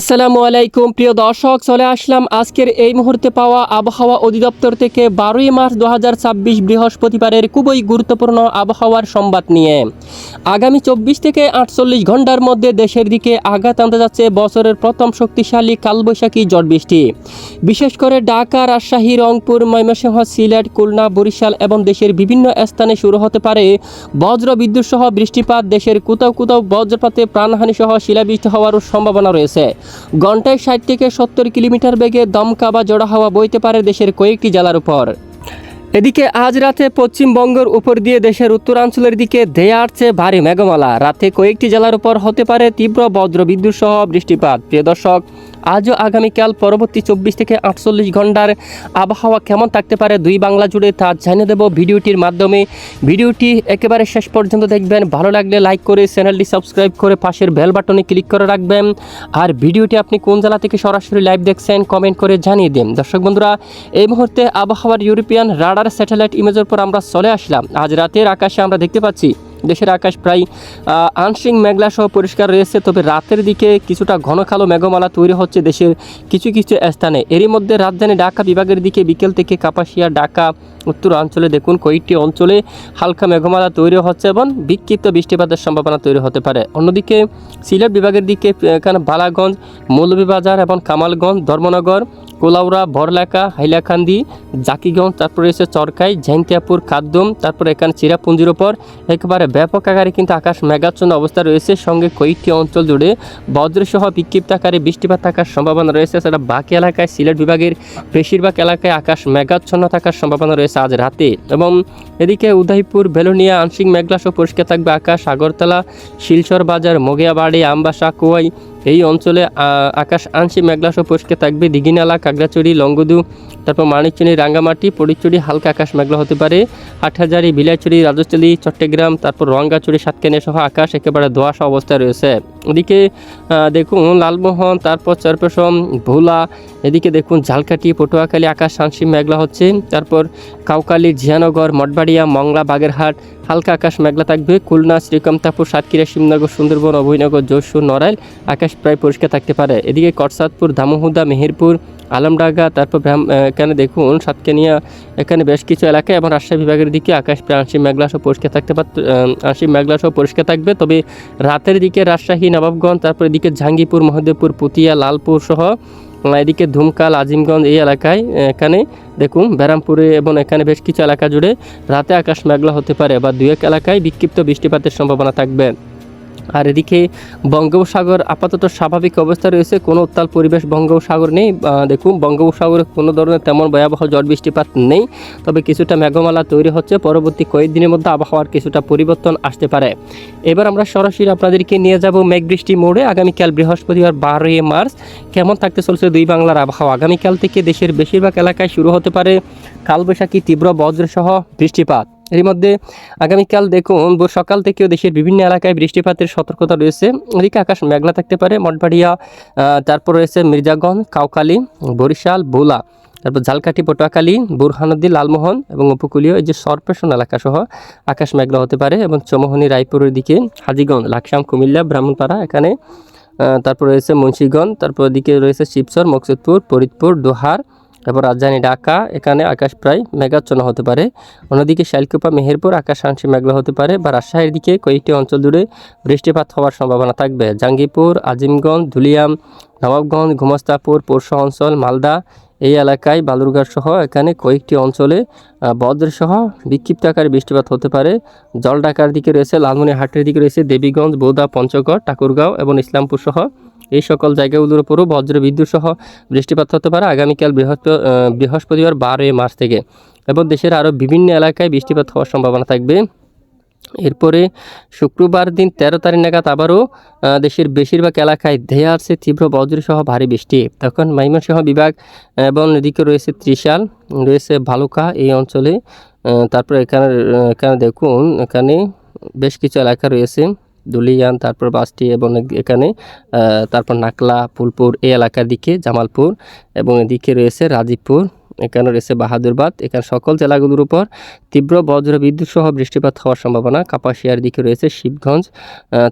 আসসালামু আলাইকুম প্রিয় দর্শক, চলে আসলাম আজকের এই মুহূর্তে পাওয়া আবহাওয়া অধিদপ্তর থেকে 12ই মার্চ 2026 বৃহস্পতিবারের খুবই গুরুত্বপূর্ণ আবহাওয়ার সংবাদ নিয়ে। আগামী 24 থেকে 48 ঘন্টার মধ্যে দেশের দিকে আঘাত আনতে যাচ্ছে বছরের প্রথম শক্তিশালী কালবৈশাখী ঝড় বৃষ্টি। বিশেষ করে ঢাকা, রাজশাহী, রংপুর, ময়মনসিংহ, সিলেট, খুলনা, বরিশাল এবং দেশের বিভিন্ন স্থানে শুরু হতে পারে বজ্র বিদ্যুৎ সহ বৃষ্টিপাত। দেশের কোথাও কোথাও বজ্রপাতে প্রাণহানি সহ শিলাবৃষ্টি হওয়ারও সম্ভাবনা রয়েছে। ঘন্টায় 60 থেকে 70 কিলোমিটার বেগে দমকা বা জোড়া হাওয়া বইতে পারে দেশের কয়েকটি জেলার উপর। এদিকে আজ রাতে পশ্চিমবঙ্গের উপর দিয়ে দেশের উত্তরাঞ্চলের দিকে ধেয়ে আসছে ভারী মেঘমালা। রাতে কয়েকটি জেলার উপর হতে পারে তীব্র বজ্রবিদ্যুৎ সহ বৃষ্টিপাত। প্রিয় দর্শক, আজও আগামীকাল পরবর্তী 24 থেকে 48 ঘন্টার আবহাওয়া কেমন থাকতে পারে দুই বাংলা জুড়ে তা জানিয়ে দেব ভিডিওটির মাধ্যমে। ভিডিওটি একেবারে শেষ পর্যন্ত দেখবেন। ভালো লাগলে লাইক করে চ্যানেলটি সাবস্ক্রাইব করে পাশের বেল বাটনে ক্লিক করে রাখবেন। আর ভিডিওটি আপনি কোন জেলা থেকে সরাসরি লাইভ দেখছেন কমেন্ট করে জানিয়ে দিন। দর্শক বন্ধুরা, এই মুহূর্তে আবহাওয়ার ইউরোপিয়ান রাডার স্যাটেলাইট ইমেজের পর আমরা চলে আসলাম। আজ রাতের আকাশে আমরা দেখতে পাচ্ছি দেশের আকাশ প্রায় আংশিক মেঘলা সহ পরিষ্কার রয়েছে, তবে রাতের দিকে কিছুটা ঘন কালো মেঘমালা তৈরি হচ্ছে দেশের কিছু কিছু স্থানে। এরই মধ্যে রাজধানী ঢাকা বিভাগের দিকে বিকেল থেকে কাপাসিয়া, ঢাকা উত্তরাঞ্চলে দেখুন কয়েকটি অঞ্চলে হালকা মেঘমালা তৈরি হচ্ছে এবং বিক্ষিপ্ত বৃষ্টিপাতের সম্ভাবনা তৈরি হতে পারে। অন্যদিকে সিলেট বিভাগের দিকে এখানে বালাগঞ্জ, মৌলভীবাজার এবং কামালগঞ্জ, ধর্মনগর, কোলাউড়া, বরলাকা, হাইলাকান্দি, জাকিগঞ্জ, তারপর রয়েছে চরকাই, ঝেংটিয়াপুর, কাদ্দুম, তারপর এখানে চিরাপুঞ্জির ওপর একেবারে ব্যাপক আকারে কিন্তু আকাশ মেঘাচ্ছন্ন অবস্থা রয়েছে। সঙ্গে কয়েকটি অঞ্চল জুড়ে বজ্রসহ বিক্ষিপ্ত আকারে বৃষ্টিপাত থাকার সম্ভাবনা রয়েছে। সেটা বাকি এলাকায় সিলেট বিভাগের বেশিরভাগ এলাকায় আকাশ মেঘাচ্ছন্ন থাকার সম্ভাবনা রয়েছে আজ রাতে। এবং এদিকে উদয়পুর, বেলুনিয়া আংশিক মেঘলা সহ পরিষ্কার থাকবে আকাশ। আগরতলা, শিলচর বাজার, মগিয়াবাড়ি, আমবাসা, কোয়াই এই অঞ্চলে আকাশ আংশিক মেঘলা সহ পরিষ্কার থাকবে। দিঘিনালা, কাগড়াছড়ি, লংগদু, তারপর মানিকচুনি, রাঙ্গামাটি, পরিচুরি হালকা আকাশ মেঘলা হতে পারে। হাটহাজারি, বিলাইছড়ি, রাজস্থলী, চট্টগ্রাম, তারপর রঙ্গাচুরি, সাতকানিয়া সহ আকাশ একেবারে ধোঁয়াশা অবস্থায় রয়েছে। এদিকে দেখুন লালমোহন, তারপর চরপেশম, ভোলা, এদিকে দেখুন ঝালকাঠি, পটুয়াখালী আকাশ আংশিক মেঘলা হচ্ছে। তারপর কাউকালী, জিয়ানগর, মঠবাড়িয়া, মংলা, বাগেরহাট হালকা আকাশ মেঘলা থাকবে। খুলনা, শ্রীকান্তাপুর, সাতক্ষীরা, শিবনগর, সুন্দরবন, অভয়নগর, যশোর, নড়াইল আকাশ প্রায় পরিষ্কার থাকতে পারে। এদিকে কটসাদপুর, দামোহুদা, মেহেরপুর, আলমডাঙ্গা, তারপর এখানে দেখুন সাতকানিয়া, এখানে বেশ কিছু এলাকায় এবং রাজশাহী বিভাগের দিকে আকাশ প্রায় আংশিক মেঘলা সহ পরিষ্কার থাকতে আংশিক মেঘলা সহ পরিষ্কার থাকবে। তবে রাতের দিকে রাজশাহী, নবাবগঞ্জ, তারপর এদিকে জাহাঙ্গীরপুর, মহদেবপুর, পুতিয়া, লালপুর সহ এদিকে ধুমকাল, আজিমগঞ্জ এই এলাকায় এখানে দেখুন ব্যারামপুরে এবং এখানে বেশ কিছু এলাকা জুড়ে রাতে আকাশ মেঘলা হতে পারে বা দু এক এলাকায় বিক্ষিপ্ত বৃষ্টিপাতের সম্ভাবনা থাকবে। আর এদিকে বঙ্গোপসাগর আপাতত স্বাভাবিক অবস্থা রয়েছে, কোনো উত্তাল পরিবেশ বঙ্গোপসাগর নেই। দেখুন বঙ্গোপসাগরে কোনো ধরনের তেমন ভয়াবহ ঝড় বৃষ্টিপাত নেই, তবে কিছুটা মেঘমালা তৈরি হচ্ছে। পরবর্তী কয়েকদিনের মধ্যে আবহাওয়ার কিছুটা পরিবর্তন আসতে পারে। এবার আমরা সরাসরি আপনাদেরকে নিয়ে যাব মেঘ বৃষ্টি মোড়ে। আগামীকাল বৃহস্পতিবার 12ই মার্চ কেমন থাকতে চলছে দুই বাংলার আবহাওয়া। আগামীকাল থেকে দেশের বেশিরভাগ এলাকায় শুরু হতে পারে কালবৈশাখী তীব্র বজ্রসহ বৃষ্টিপাত। এর মধ্যে আগামীকাল দেখুন সকাল থেকেও দেশের বিভিন্ন এলাকায় বৃষ্টিপাতের সতর্কতা রয়েছে। এদিকে আকাশ মেঘলা থাকতে পারে। মঠবাড়িয়া, তারপর রয়েছে মির্জাগঞ্জ, কাউকালী, বরিশাল, ভোলা, তারপর ঝালকাঠি, পটুয়াখালী, বুরহানুদ্দিন, লালমোহন এবং উপকূলীয় এই যে সরপেশন এলাকা সহ আকাশ মেঘলা হতে পারে। এবং চৌমোহনী, রায়পুরের দিকে হাজীগঞ্জ, লাকসাম, কুমিল্লা, ব্রাহ্মণপাড়া এখানে, তারপর রয়েছে মুন্সিগঞ্জ, তারপর এদিকে রয়েছে শিবচর, মকসুদপুর, ফরিদপুর, দোহার, তারপর রাজধানী ঢাকা এখানে আকাশ প্রায় মেঘাচ্ছন্ন হতে পারে। অন্যদিকে শাইলকুপা, মেহেরপুর আকাশ আংশিক মেঘলা হতে পারে বা রাজশাহীর দিকে কয়েকটি অঞ্চল জুড়ে বৃষ্টিপাত হওয়ার সম্ভাবনা থাকবে। জাঙ্গিপুর, আজিমগঞ্জ, ধুলিয়াম, নবাবগঞ্জ, ঘুমস্তাপুর, পৌরসহ অঞ্চল, মালদা এই এলাকায়, বালুরঘাট সহ এখানে কয়েকটি অঞ্চলে বজ্রসহ বিক্ষিপ্ত আকারে বৃষ্টিপাত হতে পারে। জলঢাকার দিকে রয়েছে, লালমনিরহাটের দিকে রয়েছে দেবীগঞ্জ, বৌদ্ধা, পঞ্চগড়, ঠাকুরগাঁও এবং ইসলামপুর সহ এই সকল জায়গাগুলোর উপরও বজ্র বিদ্যুৎ সহ বৃষ্টিপাত হতে পারে আগামীকাল বৃহস্পতিবার 12ই মার্চ থেকে। এবং দেশের আরও বিভিন্ন এলাকায় বৃষ্টিপাত হওয়ার সম্ভাবনা থাকবে। এরপরে শুক্রবার দিন 13 তারিখ নাগাদ আবারও দেশের বেশিরভাগ এলাকায় ধেয়ে আসছে তীব্র বজ্রসহ ভারী বৃষ্টি। তখন ময়মনসিংহ বিভাগ এবং এদিকে রয়েছে ত্রিশাল, রয়েছে ভালুকা এই অঞ্চলে, তারপর এখানে দেখুন এখানে বেশ কিছু এলাকা রয়েছে, দুলিয়ান, তারপর বাসটি এবং এখানে তারপর নাকলা, ফুলপুর এই এলাকার দিকে, জামালপুর এবং এদিকে রয়েছে রাজীবপুর, এখানে রয়েছে বাহাদুরবাদ। এখানে সকল জেলাগুলোর উপর তীব্র বজ্র বিদ্যুৎ সহ বৃষ্টিপাত হওয়ার সম্ভাবনা। কাপাসিয়ার দিকে রয়েছে শিবগঞ্জ,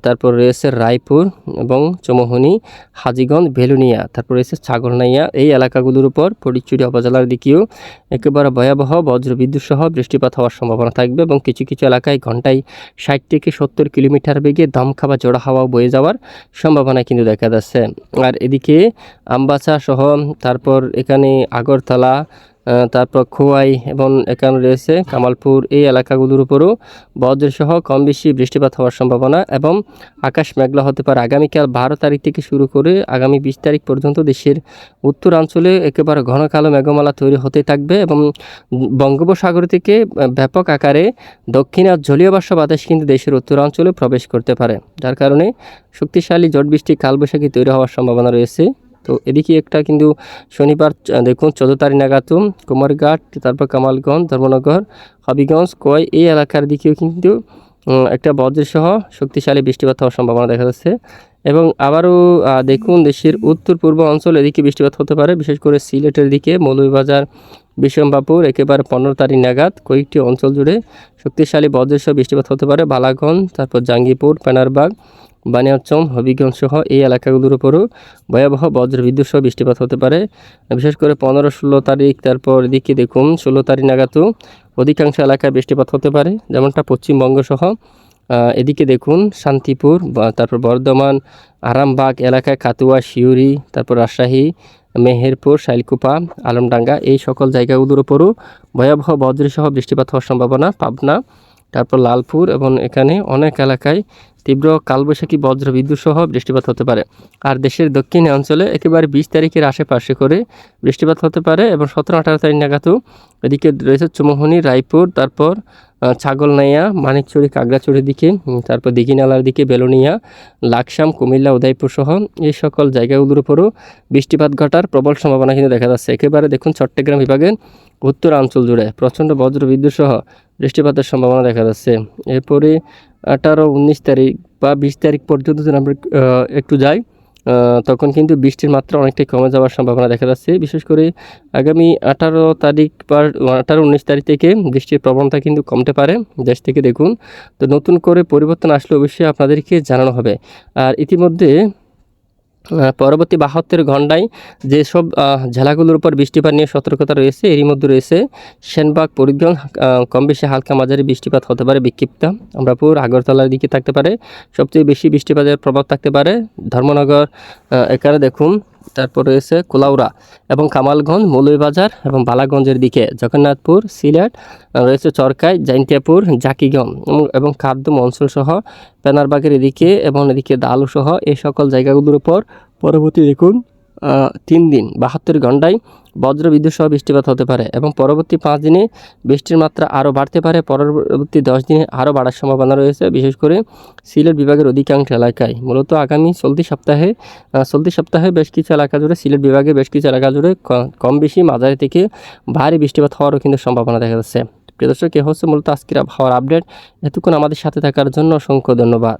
তারপর রয়েছে রায়পুর এবং চৌমুহনী, হাজীগঞ্জ, বেলুনিয়া, তারপর রয়েছে ছাগলনাইয়া। এই এলাকাগুলোর উপর ফটিকছড়ি উপজেলার দিকেও একেবারে ভয়াবহ বজ্র বিদ্যুৎ সহ বৃষ্টিপাত হওয়ার সম্ভাবনা থাকবে এবং কিছু কিছু এলাকায় ঘন্টায় 60 থেকে 70 কিলোমিটার বেগে দমকা বা জোড়া হাওয়া বয়ে যাওয়ার সম্ভাবনা কিন্তু দেখা যাচ্ছে। আর এদিকে আমবাসা সহ তারপর এখানে আগরতলা, তারপর খোয়াই এবং এখানে রয়েছে কামালপুর, এই এলাকাগুলোর উপরও বজ্রসহ কম বেশি বৃষ্টিপাত হওয়ার সম্ভাবনা এবং আকাশ মেঘলা হতে পারে। আগামীকাল 12 তারিখ থেকে শুরু করে আগামী 20 তারিখ পর্যন্ত দেশের উত্তরাঞ্চলে একেবারে ঘন কালো মেঘমালা তৈরি হতে থাকবে এবং বঙ্গোপসাগর থেকে ব্যাপক আকারে দক্ষিণে জলীয় বাষ্প বাতাস কিন্তু দেশের উত্তরাঞ্চলে প্রবেশ করতে পারে, যার কারণে শক্তিশালী ঝড় বৃষ্টি কালবৈশাখী তৈরি হওয়ার সম্ভাবনা রয়েছে। তো এদিকে একটা কিন্তু শনিবার দেখুন 14 তারিখ নাগাদ কুমারঘাট, তারপর কামালগঞ্জ, ধর্মনগর, হবিগঞ্জ, কোয় এই এলাকার দিকেও কিন্তু একটা বজ্রসহ শক্তিশালী বৃষ্টিপাত হওয়ার সম্ভাবনা দেখা যাচ্ছে এবং আবারও দেখুন দেশের উত্তর পূর্ব অঞ্চল এদিকে বৃষ্টিপাত হতে পারে, বিশেষ করে সিলেটের দিকে মৌলভীবাজার, বিশম্বাপুর একেবারে 15 তারিখ নাগাদ কয়েকটি অঞ্চল জুড়ে শক্তিশালী বজ্রসহ বৃষ্টিপাত হতে পারে। বালাগঞ্জ, তারপর জাঙ্গিপুর, পেনারবাগ, বানিয়াচং, হবিগঞ্জ সহ এই এলাকাগুলোর উপরও ভয়াবহ বজ্র বিদ্যুৎ সহ বৃষ্টিপাত হতে পারে, বিশেষ করে 15-16 তারিখ। তারপর এদিকে দেখুন 16 তারিখ নাগাদও অধিকাংশ এলাকায় বৃষ্টিপাত হতে পারে, যেমনটা পশ্চিমবঙ্গ সহ এদিকে দেখুন শান্তিপুর, তারপর বর্ধমান, আরামবাগ এলাকায়, কাতুয়া, শিউরি, তারপর রাজশাহী, মেহেরপুর, শাইলকুপা, আলমডাঙ্গা এই সকল জায়গাগুলোর উপরও ভয়াবহ বজ্রসহ বৃষ্টিপাত হওয়ার সম্ভাবনা। পাবনা, তারপর লালপুর এবং এখানে অনেক এলাকায় তীব্র কালবৈশাখী বজ্র বিদ্যুৎ সহ বৃষ্টিপাত হতে পারে। আর দেশের দক্ষিণ অঞ্চলে একেবারে 20 তারিখের আশেপাশে করে বৃষ্টিপাত হতে পারে এবং 17-18 তারিখ নাগাদও এদিকে রয়েছে চৌমুহনী, রায়পুর, তারপর ছাগলনাইয়া, মানিকচুরি, কাগড়াছড়ির দিকে, তারপর দিঘিনালার দিকে, বেলুনিয়া, লাকসাম, কুমিল্লা, উদয়পুর সহ এই সকল জায়গাগুলোর উপরও বৃষ্টিপাত ঘটার প্রবল সম্ভাবনা কিন্তু দেখা যাচ্ছে। একেবারে দেখুন চট্টগ্রাম বিভাগের উত্তরাঞ্চল জুড়ে প্রচণ্ড বজ্র বিদ্যুৎ সহ বৃষ্টিপাতের সম্ভাবনা দেখা যাচ্ছে। এরপরে 18-19 তারিখ বা 20 তারিখ পর্যন্ত যদি আমরা একটু যাই তখন কিন্তু বৃষ্টির মাত্রা অনেকটাই কমে যাওয়ার সম্ভাবনা দেখা যাচ্ছে। বিশেষ করে আগামী 18 তারিখ বা 18-19 তারিখ থেকে বৃষ্টির প্রবণতা কিন্তু কমতে পারে দেশ থেকে। দেখুন তো নতুন করে পরিবর্তন আসলে অবশ্যই আপনাদেরকে জানানো হবে। আর ইতিমধ্যে পরবর্তী 72 ঘন্টায় যেসব জেলাগুলোর উপর বৃষ্টিপাত নিয়ে সতর্কতা রয়েছে এরই মধ্যে রয়েছে সেনবাগ, ফরিদগঞ্জ কম বেশি হালকা মাঝারি বৃষ্টিপাত হতে পারে, বিক্ষিপ্ত আমরাপুর, আগরতলার দিকে থাকতে পারে, সবচেয়ে বেশি বৃষ্টিপাতের প্রভাব থাকতে পারে ধর্মনগর এখানে দেখুন, তারপর রয়েছে কুলাউড়া এবং কামালগঞ্জ, মৌলভীবাজার এবং বালাগঞ্জের দিকে, জগন্নাথপুর, সিলেট রয়েছে চরকাই, জাইন্তিয়াপুর, জাকিগঞ্জ এবং খাদ্যম অঞ্চল সহ পেনারবাগের এদিকে এবং এদিকে দালু সহ এই সকল জায়গাগুলোর উপর পরবর্তী দেখুন 3 দিন 72 ঘন্টায় বজ্র বিদ্যুৎ সহ বৃষ্টিপাত হতে পারে এবং পরবর্তী 5 দিনে বৃষ্টির মাত্রা আরও বাড়তে পারে। পরবর্তী 10 দিনে আরও বাড়ার সম্ভাবনা রয়েছে, বিশেষ করে সিলেট বিভাগের অধিকাংশ এলাকায়। মূলত আগামী চলতি সপ্তাহে বেশ কিছু এলাকা জুড়ে, সিলেট বিভাগের বেশ কিছু এলাকা জুড়ে কম বেশি মাঝারি থেকে ভারী বৃষ্টিপাত হওয়ারও কিন্তু সম্ভাবনা দেখা যাচ্ছে। প্রিয় দর্শক, এ হচ্ছে মূলত আজকের আবহাওয়ার আপডেট। এতক্ষণ আমাদের সাথে থাকার জন্য অসংখ্য ধন্যবাদ।